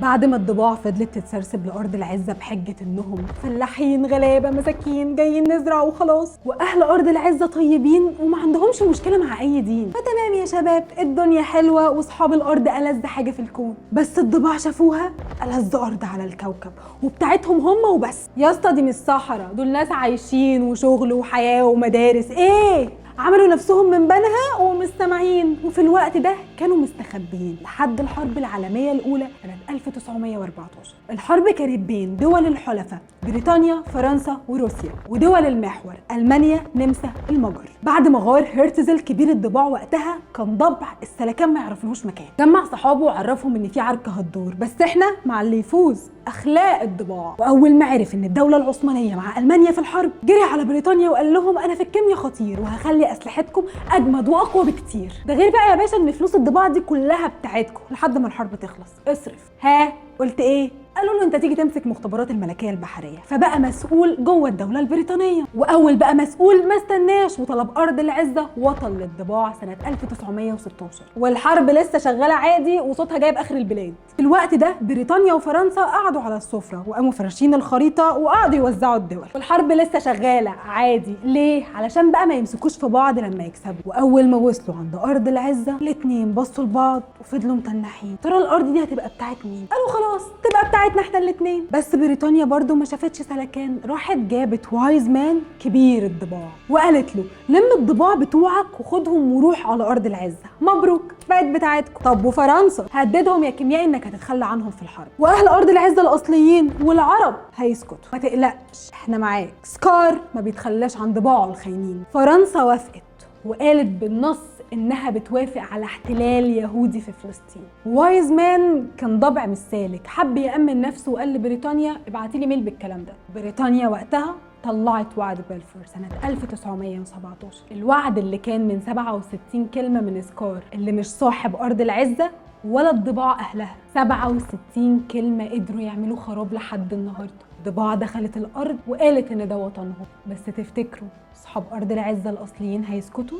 بعد ما الضباع فضلت تتسرسب لأرض العزة بحجة إنهم فلاحين غلابة مساكين جايين نزرع وخلاص، وأهل أرض العزة طيبين وما عندهمش مشكلة مع أي دين، فتمام يا شباب الدنيا حلوة وأصحاب الأرض ألذ حاجة في الكون. بس الضباع شافوها ألذ أرض على الكوكب وبتاعتهم هم وبس. يا اسطى دي مش صحراء، دول ناس عايشين وشغل وحياة ومدارس. إيه؟ عملوا نفسهم من بنها ومستمعين، وفي الوقت ده كانوا مستخبيين لحد الحرب العالمية الأولى سنة 1914. الحرب كانت بين دول الحلفاء بريطانيا فرنسا وروسيا، ودول المحور ألمانيا نمسا المجر. بعد ما غار هرتزل كبير الضباع وقتها كان ضبع السلكان ما يعرفلهوش مكان، جمع صحابه وعرفهم ان في عركة هتدور، بس احنا مع اللي يفوز اخلاق الضباع. واول ما عرف ان الدولة العثمانية مع ألمانيا في الحرب جري على بريطانيا وقال لهم انا في الكيمياء خطير وهخلي اسلحتكم اجمد واقوى بكتير. ده غير بقى يا باشا ان فلوس الضباع دي كلها بتاعتكم لحد ما الحرب تخلص، اصرف. ها قلت ايه؟ قالوا له انت تيجي تمسك مختبرات الملكيه البحريه، فبقى مسؤول جوه الدوله البريطانيه. واول بقى مسؤول ما استناش وطلب ارض العزه وطن للضباع سنه 1916، والحرب لسه شغاله عادي وصوتها جايب اخر البلاد. في الوقت ده بريطانيا وفرنسا قعدوا على السفره وقاموا فراشين الخريطه وقعدوا يوزعوا الدول، والحرب لسه شغاله عادي. ليه؟ علشان بقى ما يمسكوش في بعض لما يكسبوا. واول ما وصلوا عند ارض العزه الاتنين بصوا لبعض وفضلوا متنحين، ترى الارض دي هتبقى بتاعت مين؟ قالوا خلاص تبقى بتاعتنا احنا الاتنين. بس بريطانيا برضو ما شافتش سلكان، راحت جابت وايز مان كبير الضباع وقالت له لم الضباع بتوعك وخدهم وروح على ارض العزه، مبروك بقت بتاعتكم. طب وفرنسا؟ هددهم يا كيميائي انك هتتخلى عنهم في الحرب، واهل ارض العزه الاصليين والعرب هيسكتوا. ما تقلقش احنا معاك، سكار ما بيتخلاش عن ضباعه الخاينين. فرنسا وافقت وقالت بالنص انها بتوافق على احتلال يهودي في فلسطين. وايز مان كان ضبع مش سالك، حب يأمن نفسه وقال لبريطانيا ابعتي لي ميل بالكلام ده. بريطانيا وقتها طلعت وعد بلفور سنة 1917، الوعد اللي كان من 67 كلمة من سكار اللي مش صاحب أرض العزة ولا الضباع أهلها. 67 كلمة قدروا يعملوا خراب لحد النهاردة. ضباع دخلت الأرض وقالت إن ده وطنهم، بس تفتكروا أصحاب أرض العزة الأصليين هيسكتوا؟